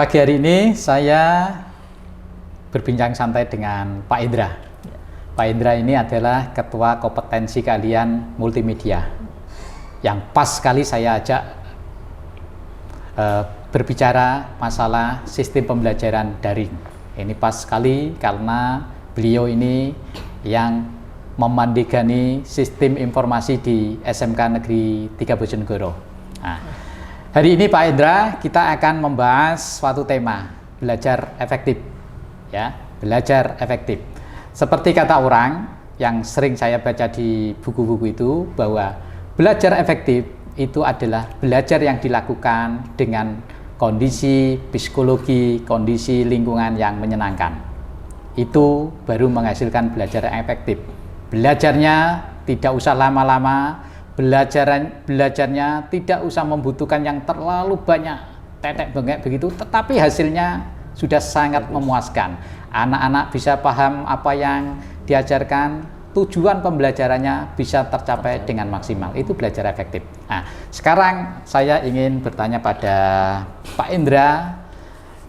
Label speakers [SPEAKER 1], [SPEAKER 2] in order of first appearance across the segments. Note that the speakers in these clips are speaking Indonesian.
[SPEAKER 1] Pagi hari ini saya berbincang santai dengan Pak Indra. Pak Indra ini adalah Ketua Kompetensi Keahlian Multimedia yang pas sekali saya ajak berbicara masalah sistem pembelajaran daring. Ini pas sekali karena beliau ini yang memandigani sistem informasi di SMK Negeri 3 Bojonegoro. Nah, hari ini Pak Indra kita akan membahas suatu tema, belajar efektif. Ya, belajar efektif. Seperti kata orang yang sering saya baca di buku-buku itu, bahwa belajar efektif itu adalah belajar yang dilakukan dengan kondisi psikologi, kondisi lingkungan yang menyenangkan. Itu baru menghasilkan belajar yang efektif. Belajarnya tidak usah lama-lama, belajarnya tidak usah membutuhkan yang terlalu banyak tetek bengek begitu, tetapi hasilnya sudah sangat memuaskan. Anak-anak bisa paham apa yang diajarkan, tujuan pembelajarannya bisa tercapai dengan maksimal. Itu belajar efektif. Nah, sekarang saya ingin bertanya pada Pak Indra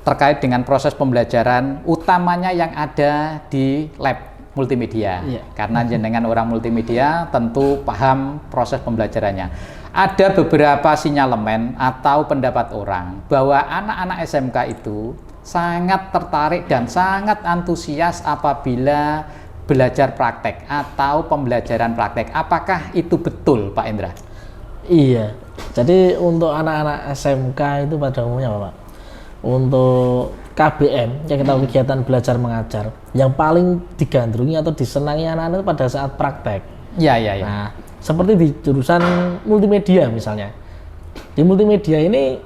[SPEAKER 1] terkait dengan proses pembelajaran utamanya yang ada di lab multimedia. Karena jenengan orang multimedia tentu paham proses pembelajarannya. Ada beberapa sinyalemen atau pendapat orang bahwa anak-anak SMK itu sangat tertarik dan sangat antusias apabila belajar praktek atau pembelajaran praktek. Apakah itu betul, Pak Indra?
[SPEAKER 2] Iya. Jadi untuk anak-anak SMK itu pada umumnya Pak, untuk KBM, yang kita kegiatan belajar mengajar, yang paling digandrungi atau disenangi anak-anak pada saat praktek.
[SPEAKER 1] Ya.
[SPEAKER 2] Nah, seperti di jurusan multimedia misalnya. Di multimedia ini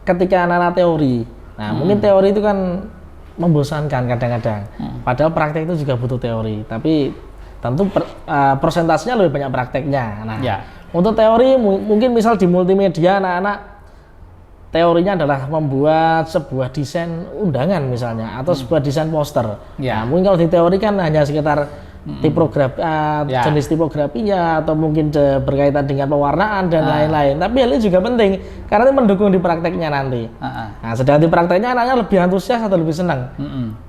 [SPEAKER 2] ketika anak-anak teori, nah mungkin teori itu kan membosankan kadang-kadang. Padahal praktek itu juga butuh teori, tapi tentu persentasenya lebih banyak prakteknya. Nah, untuk teori mungkin misal di multimedia anak-anak teorinya adalah membuat sebuah desain undangan misalnya, atau sebuah desain poster. Nah, mungkin kalau di teori kan hanya sekitar tipografi, jenis tipografinya, atau mungkin berkaitan dengan pewarnaan dan lain-lain. Tapi hal ini juga penting karena itu mendukung di prakteknya nanti. Nah, sedang di prakteknya anaknya lebih antusias atau lebih senang.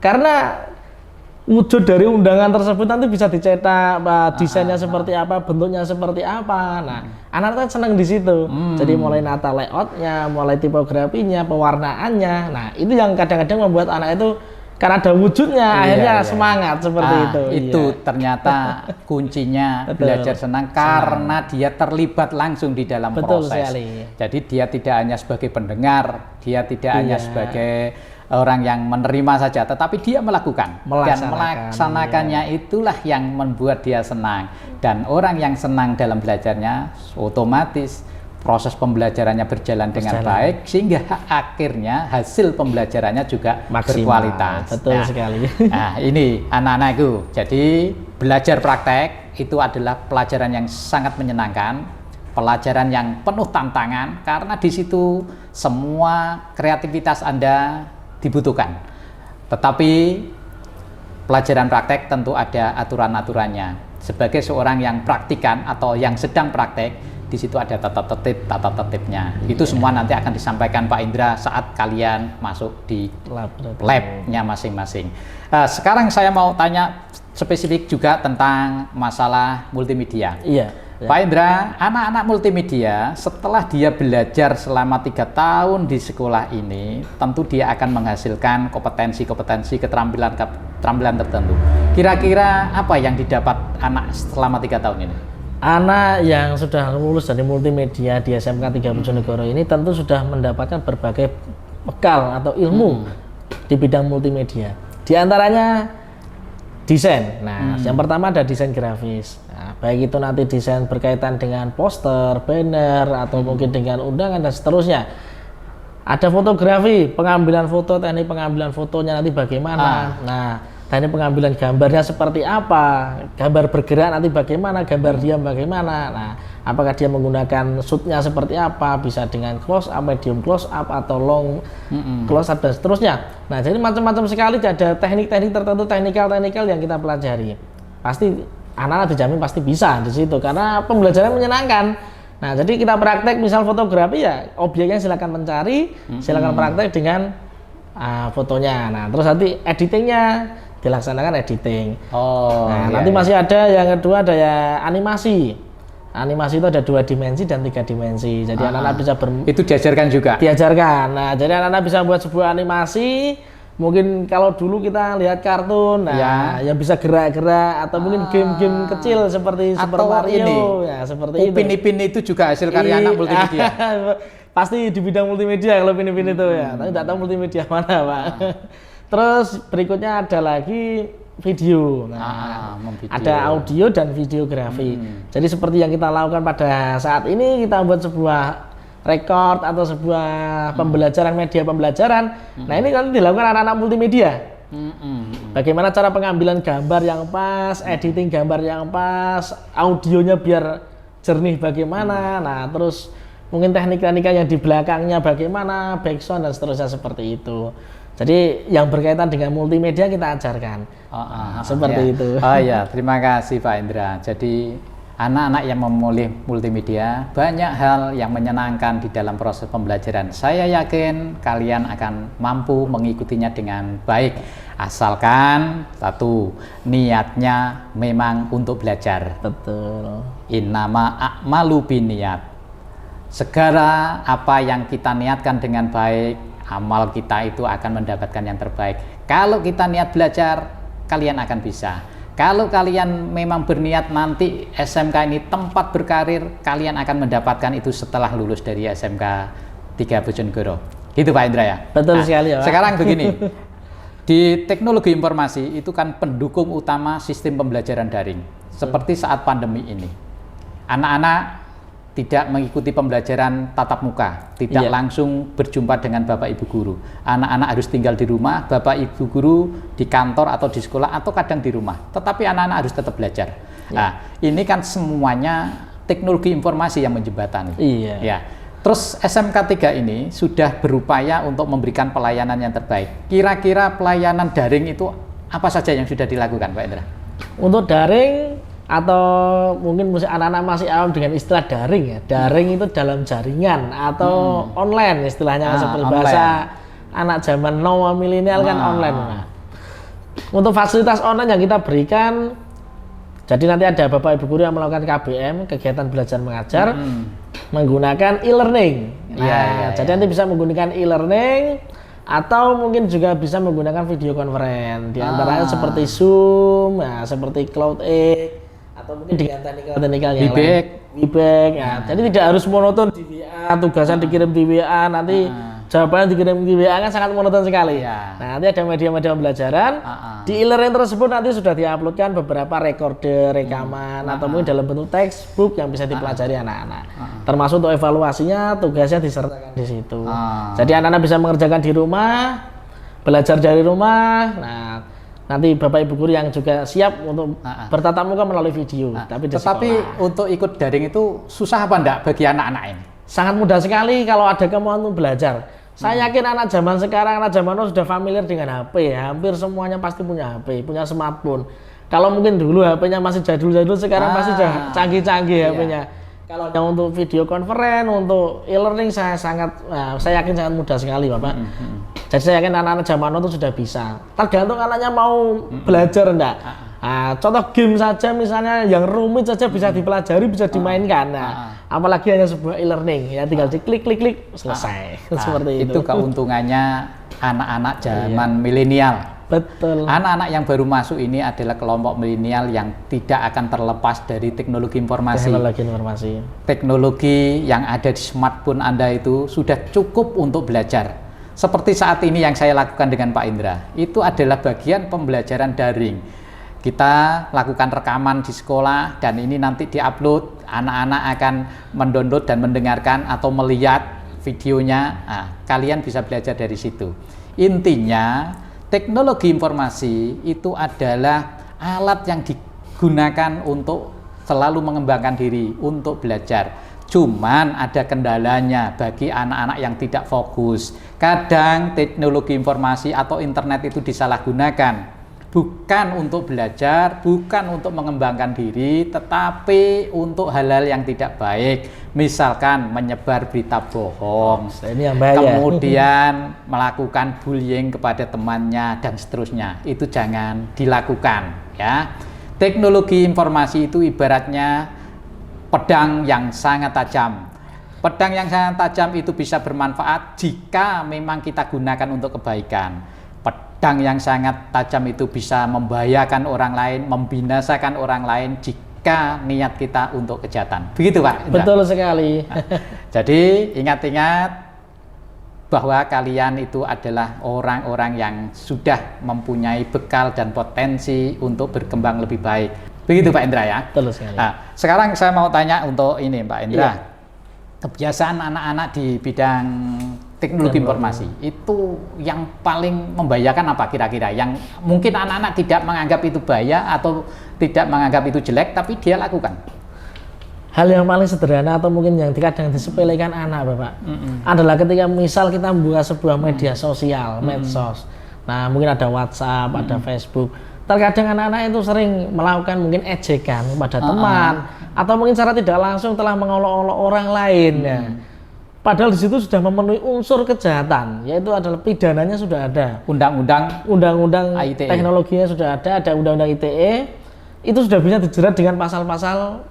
[SPEAKER 2] Karena wujud dari undangan tersebut nanti bisa dicetak, desainnya seperti apa, bentuknya seperti apa. Nah, anak-anak senang di situ. Jadi mulai nata layoutnya, mulai tipografinya, pewarnaannya. Nah, itu yang kadang-kadang membuat anak itu karena ada wujudnya akhirnya semangat seperti itu.
[SPEAKER 1] Itu ternyata kuncinya belajar senang karena dia terlibat langsung di dalam proses.
[SPEAKER 2] Sekali.
[SPEAKER 1] Jadi dia tidak hanya sebagai pendengar, dia tidak hanya sebagai orang yang menerima saja, tetapi dia melakukan dan melaksanakannya. Itulah yang membuat dia senang. Dan orang yang senang dalam belajarnya otomatis proses pembelajarannya berjalan dengan baik, sehingga akhirnya hasil pembelajarannya juga berkualitas.
[SPEAKER 2] Betul sekali.
[SPEAKER 1] Nah, ini anak-anakku. Jadi belajar praktek itu adalah pelajaran yang sangat menyenangkan, pelajaran yang penuh tantangan, karena di situ semua kreativitas Anda dibutuhkan. Tetapi pelajaran praktek tentu ada aturan-aturannya. Sebagai seorang yang praktikan atau yang sedang praktek, di situ ada tata tertibnya. Itu semua nanti akan disampaikan Pak Indra saat kalian masuk di labnya masing-masing. Sekarang saya mau tanya spesifik juga tentang masalah multimedia. Pak Indra, anak-anak multimedia setelah dia belajar selama 3 tahun di sekolah ini, tentu dia akan menghasilkan kompetensi, keterampilan tertentu. Kira-kira apa yang didapat anak selama 3 tahun ini?
[SPEAKER 2] Anak yang sudah lulus dari multimedia di SMK 3 Bojonegoro ini tentu sudah mendapatkan berbagai bekal atau ilmu di bidang multimedia. Di antaranya desain. Nah, yang pertama ada desain grafis. Nah, baik itu nanti desain berkaitan dengan poster, banner, atau mungkin dengan undangan dan seterusnya. Ada fotografi, pengambilan foto, teknik pengambilan fotonya nanti bagaimana. Nah, teknik pengambilan gambarnya seperti apa, gambar bergerak nanti bagaimana, gambar diam bagaimana. Nah, apakah dia menggunakan shootnya seperti apa, bisa dengan close up, medium close up, atau long close up dan seterusnya. Nah, jadi macam-macam sekali, ada teknik-teknik tertentu, teknikal yang kita pelajari. Pasti anak-anak dijamin pasti bisa di situ karena pembelajaran menyenangkan. Nah, jadi kita praktek misal fotografi, ya objeknya silakan mencari, silakan praktek dengan fotonya. Nah, terus nanti editingnya dilaksanakan editing.
[SPEAKER 1] Oh,
[SPEAKER 2] Nah,
[SPEAKER 1] iya,
[SPEAKER 2] nanti
[SPEAKER 1] iya.
[SPEAKER 2] masih ada yang kedua ada ya animasi. Animasi itu ada 2 dimensi dan 3 dimensi. Jadi anak-anak bisa
[SPEAKER 1] Itu diajarkan juga.
[SPEAKER 2] diajarkan. Nah, jadi anak-anak bisa buat sebuah animasi. Mungkin kalau dulu kita lihat kartun, nah, yang bisa gerak-gerak atau mungkin game-game kecil seperti Super
[SPEAKER 1] Atau
[SPEAKER 2] Mario,
[SPEAKER 1] ini,
[SPEAKER 2] ya seperti itu.
[SPEAKER 1] Upin Ipin itu juga hasil karya anak multimedia.
[SPEAKER 2] Pasti di bidang multimedia kalau Upin Ipin itu ya. Tapi tidak tahu multimedia mana, Pak. Terus berikutnya ada lagi video. Nah,
[SPEAKER 1] memvideo.
[SPEAKER 2] ada audio dan videografi. Jadi seperti yang kita lakukan pada saat ini, kita buat sebuah record atau sebuah pembelajaran, media pembelajaran. Nah, ini nanti dilakukan anak-anak multimedia. Bagaimana cara pengambilan gambar yang pas, editing gambar yang pas, audionya biar jernih bagaimana. Nah, terus mungkin teknik-teknik yang di belakangnya bagaimana, background dan seterusnya seperti itu. Jadi yang berkaitan dengan multimedia kita ajarkan. Seperti itu.
[SPEAKER 1] Oh iya, terima kasih Pak Indra. Jadi anak-anak yang memilih multimedia banyak hal yang menyenangkan di dalam proses pembelajaran. Saya yakin kalian akan mampu mengikutinya dengan baik. Asalkan satu, niatnya memang untuk belajar.
[SPEAKER 2] Betul.
[SPEAKER 1] Innama a'malu binniyat. Segala apa yang kita niatkan dengan baik, amal kita itu akan mendapatkan yang terbaik. Kalau kita niat belajar, kalian akan bisa. Kalau kalian memang berniat nanti SMK ini tempat berkarir, kalian akan mendapatkan itu setelah lulus dari SMK 3 Bojonegoro. Gitu Pak Indra ya?
[SPEAKER 2] Betul sekali ya Pak.
[SPEAKER 1] Sekarang begini, di teknologi informasi itu kan pendukung utama sistem pembelajaran daring. Seperti saat pandemi ini. Anak-anak tidak mengikuti pembelajaran tatap muka, tidak langsung berjumpa dengan Bapak Ibu guru. Anak-anak harus tinggal di rumah, Bapak Ibu guru di kantor atau di sekolah atau kadang di rumah. Tetapi anak-anak harus tetap belajar. Nah, ini kan semuanya teknologi informasi yang menjembatani. Ya. Terus SMK 3 ini sudah berupaya untuk memberikan pelayanan yang terbaik. Kira-kira pelayanan daring itu apa saja yang sudah dilakukan, Pak Indra?
[SPEAKER 2] Untuk daring atau mungkin anak-anak masih awam dengan istilah daring ya. Daring itu dalam jaringan atau online istilahnya, seperti bahasa anak zaman now milenial kan online. Nah, untuk fasilitas online yang kita berikan, jadi nanti ada Bapak Ibu guru yang melakukan KBM, kegiatan belajar mengajar, menggunakan e-learning. Nah, jadi nanti bisa menggunakan e-learning atau mungkin juga bisa menggunakan video conference. Di antaranya seperti Zoom, nah, seperti CloudX, atau mungkin dengan teknikal yang lain. Webex. Ya. Jadi tidak harus monoton di WA, tugasan dikirim di WA, nanti jawabannya dikirim di WA kan sangat monoton sekali. Nah, nanti ada media-media pembelajaran. Di e-learning tersebut nanti sudah diuploadkan beberapa recorder, rekaman, atau mungkin dalam bentuk textbook yang bisa dipelajari anak-anak. Termasuk untuk evaluasinya, tugasnya disertakan di situ. Jadi anak-anak bisa mengerjakan di rumah, belajar dari rumah. Nah, nanti Bapak Ibu guru yang juga siap untuk bertatap muka melalui video. Tapi
[SPEAKER 1] untuk ikut daring itu susah apa enggak bagi anak-anak ini?
[SPEAKER 2] Sangat mudah sekali kalau ada kemauan untuk belajar. Saya yakin anak zaman sekarang, anak zaman now sudah familiar dengan HP. Hampir semuanya pasti punya HP, punya smartphone. Kalau mungkin dulu HP-nya masih jadul-jadul, sekarang pasti sudah canggih-canggih HP-nya. Kalau yang untuk video conference, untuk e-learning saya yakin sangat mudah sekali, Bapak. Jadi saya yakin anak-anak zaman now itu sudah bisa. Tergantung anaknya mau belajar enggak. Nah, contoh game saja misalnya yang rumit saja bisa dipelajari, bisa dimainkan. Nah, apalagi hanya sebuah e-learning, ya tinggal diklik selesai. Seperti itu.
[SPEAKER 1] Itu keuntungannya anak-anak zaman milenial.
[SPEAKER 2] Betul.
[SPEAKER 1] Anak-anak yang baru masuk ini adalah kelompok milenial yang tidak akan terlepas dari teknologi informasi. Teknologi yang ada di smartphone Anda itu sudah cukup untuk belajar. Seperti saat ini yang saya lakukan dengan Pak Indra, itu adalah bagian pembelajaran daring. Kita lakukan rekaman di sekolah dan ini nanti diupload, anak-anak akan mendownload dan mendengarkan atau melihat videonya. Nah, kalian bisa belajar dari situ. Intinya, teknologi informasi itu adalah alat yang digunakan untuk selalu mengembangkan diri, untuk belajar. Cuman ada kendalanya bagi anak-anak yang tidak fokus. Kadang teknologi informasi atau internet itu disalahgunakan bukan untuk belajar, bukan untuk mengembangkan diri, tetapi untuk hal-hal yang tidak baik. Misalkan menyebar berita bohong,
[SPEAKER 2] Ini yang bahaya.
[SPEAKER 1] kemudian melakukan bullying kepada temannya dan seterusnya. Itu jangan dilakukan, ya. Teknologi informasi itu ibaratnya pedang yang sangat tajam. Pedang yang sangat tajam itu bisa bermanfaat jika memang kita gunakan untuk kebaikan. Pedang yang sangat tajam itu bisa membahayakan orang lain, membinasakan orang lain jika niat kita untuk kejahatan. Begitu, Pak Indra?
[SPEAKER 2] Betul sekali.
[SPEAKER 1] Nah, jadi ingat-ingat bahwa kalian itu adalah orang-orang yang sudah mempunyai bekal dan potensi untuk berkembang lebih baik. Begitu, Pak Indra, ya?
[SPEAKER 2] Betul sekali.
[SPEAKER 1] Nah, sekarang saya mau tanya untuk ini, Pak Indra.
[SPEAKER 2] Iya.
[SPEAKER 1] Kebiasaan anak-anak di bidang teknologi informasi itu yang paling membahayakan apa kira-kira? Yang mungkin anak-anak tidak menganggap itu bahaya atau tidak menganggap itu jelek, tapi dia lakukan.
[SPEAKER 2] Hal yang paling sederhana atau mungkin yang kadang disepelekan anak, Bapak, adalah ketika misal kita membuka sebuah media sosial, medsos. Nah, mungkin ada WhatsApp, ada Facebook. Terkadang anak-anak itu sering melakukan mungkin ejekan kepada teman, atau mungkin secara tidak langsung telah mengolok-olok orang lain. Ya. Padahal di situ sudah memenuhi unsur kejahatan, yaitu adalah pidananya sudah ada. Undang-undang
[SPEAKER 1] ITE.
[SPEAKER 2] teknologinya sudah ada undang-undang ITE. Itu sudah bisa dijerat dengan pasal-pasal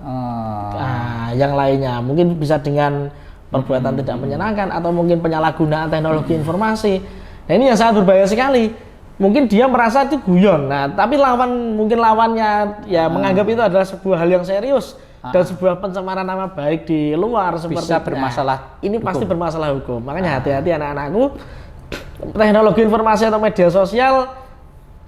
[SPEAKER 2] yang lainnya. Mungkin bisa dengan perbuatan tidak menyenangkan atau mungkin penyalahgunaan teknologi informasi. Nah, ini yang sangat berbahaya sekali. Mungkin dia merasa itu guyon. Nah, tapi mungkin lawannya ya menganggap itu adalah sebuah hal yang serius dan sebuah pencemaran nama baik di luar seperti
[SPEAKER 1] bisa bermasalah.
[SPEAKER 2] Ini pasti bermasalah hukum. Makanya hati-hati anak-anakku, teknologi informasi atau media sosial,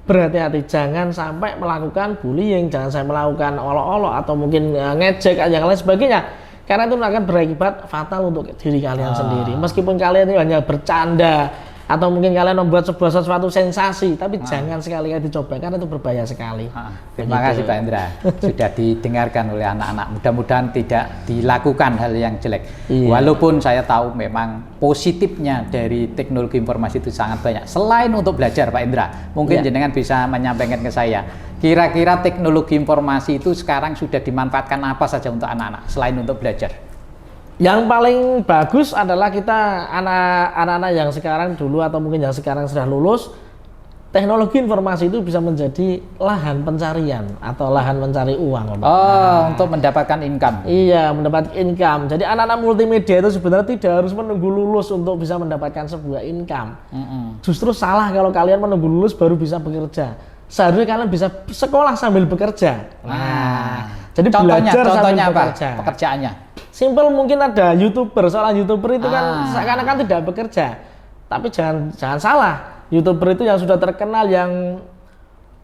[SPEAKER 2] berhati-hati, jangan sampai melakukan bullying, jangan sampai melakukan olok-olok atau mungkin ngejek yang lain sebagainya, karena itu akan berakibat fatal untuk diri kalian sendiri. Meskipun kalian itu hanya bercanda atau mungkin kalian membuat sebuah sesuatu sensasi, tapi jangan sekali-kali dicoba karena itu berbahaya sekali.
[SPEAKER 1] Terima kasih, Pak Indra, sudah didengarkan oleh anak-anak. Mudah-mudahan tidak dilakukan hal yang jelek. Walaupun saya tahu memang positifnya dari teknologi informasi itu sangat banyak. Selain untuk belajar, Pak Indra, mungkin jenengan bisa menyampaikan ke saya, kira-kira teknologi informasi itu sekarang sudah dimanfaatkan apa saja untuk anak-anak selain untuk belajar?
[SPEAKER 2] Yang paling bagus adalah kita anak-anak yang sekarang dulu atau mungkin yang sekarang sudah lulus, teknologi informasi itu bisa menjadi lahan pencarian atau lahan mencari uang.
[SPEAKER 1] Untuk mendapatkan income.
[SPEAKER 2] Iya, mendapatkan income. Jadi anak-anak multimedia itu sebenarnya tidak harus menunggu lulus untuk bisa mendapatkan sebuah income. Justru salah kalau kalian menunggu lulus baru bisa bekerja. Seharusnya kalian bisa sekolah sambil bekerja. Jadi belajar sambil bekerja.
[SPEAKER 1] Pekerjaannya?
[SPEAKER 2] Simpel, mungkin ada seorang YouTuber itu kan seakan-akan tidak bekerja. Tapi jangan salah. YouTuber itu yang sudah terkenal, yang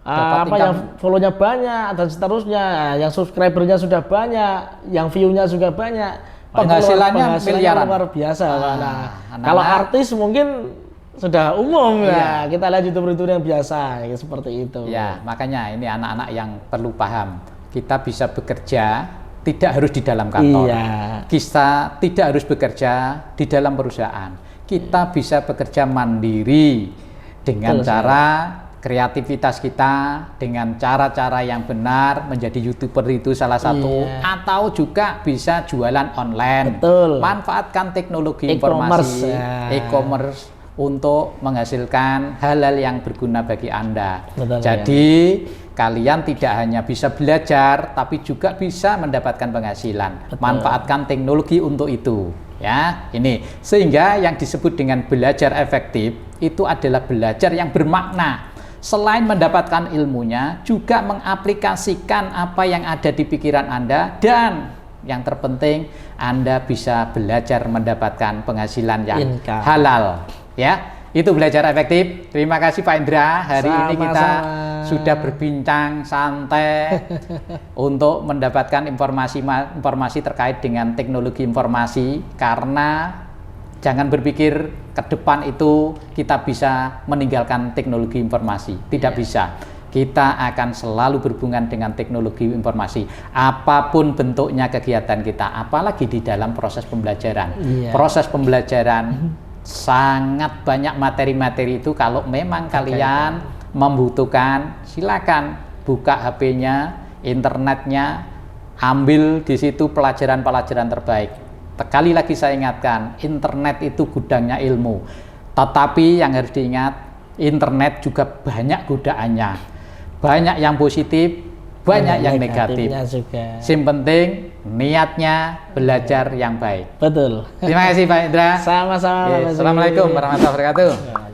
[SPEAKER 2] yang follow-nya banyak dan seterusnya, yang subscribernya sudah banyak, yang view-nya juga banyak.
[SPEAKER 1] Penghasilannya miliaran.
[SPEAKER 2] Luar biasa. Kalau artis mungkin sudah umum ya. Kita lihat YouTuber itu yang biasa seperti itu.
[SPEAKER 1] Ya, makanya ini anak-anak yang perlu paham. Kita bisa bekerja tidak harus di dalam kantor. Kita tidak harus bekerja di dalam perusahaan. Kita bisa bekerja mandiri dengan cara kreativitas kita, dengan cara-cara yang benar, menjadi YouTuber itu salah satu, atau juga bisa jualan online. Manfaatkan teknologi informasi, e-commerce untuk menghasilkan hal-hal yang berguna bagi Anda. Jadi kalian tidak hanya bisa belajar, tapi juga bisa mendapatkan penghasilan. Manfaatkan teknologi untuk itu, ya. Ini sehingga yang disebut dengan belajar efektif itu adalah belajar yang bermakna. Selain mendapatkan ilmunya, juga mengaplikasikan apa yang ada di pikiran Anda, dan yang terpenting Anda bisa belajar mendapatkan penghasilan yang halal, ya. Itu belajar efektif. Terima kasih Pak Indra. Hari ini kita sudah berbincang santai untuk mendapatkan informasi terkait dengan teknologi informasi, karena jangan berpikir ke depan itu kita bisa meninggalkan teknologi informasi. Tidak bisa. Kita akan selalu berhubungan dengan teknologi informasi. Apapun bentuknya kegiatan kita, apalagi di dalam proses pembelajaran. Proses pembelajaran sangat banyak materi-materi itu kalau memang kalian membutuhkan, silakan buka HP-nya, internetnya, ambil di situ pelajaran-pelajaran terbaik. Sekali lagi saya ingatkan, internet itu gudangnya ilmu. Tetapi yang harus diingat, internet juga banyak godaannya. Banyak yang positif, banyak yang negatif.
[SPEAKER 2] Juga.
[SPEAKER 1] Yang penting niatnya belajar yang baik.
[SPEAKER 2] Betul.
[SPEAKER 1] Terima kasih Pak Indra.
[SPEAKER 2] Sama-sama.
[SPEAKER 1] Assalamualaikum warahmatullahi wabarakatuh.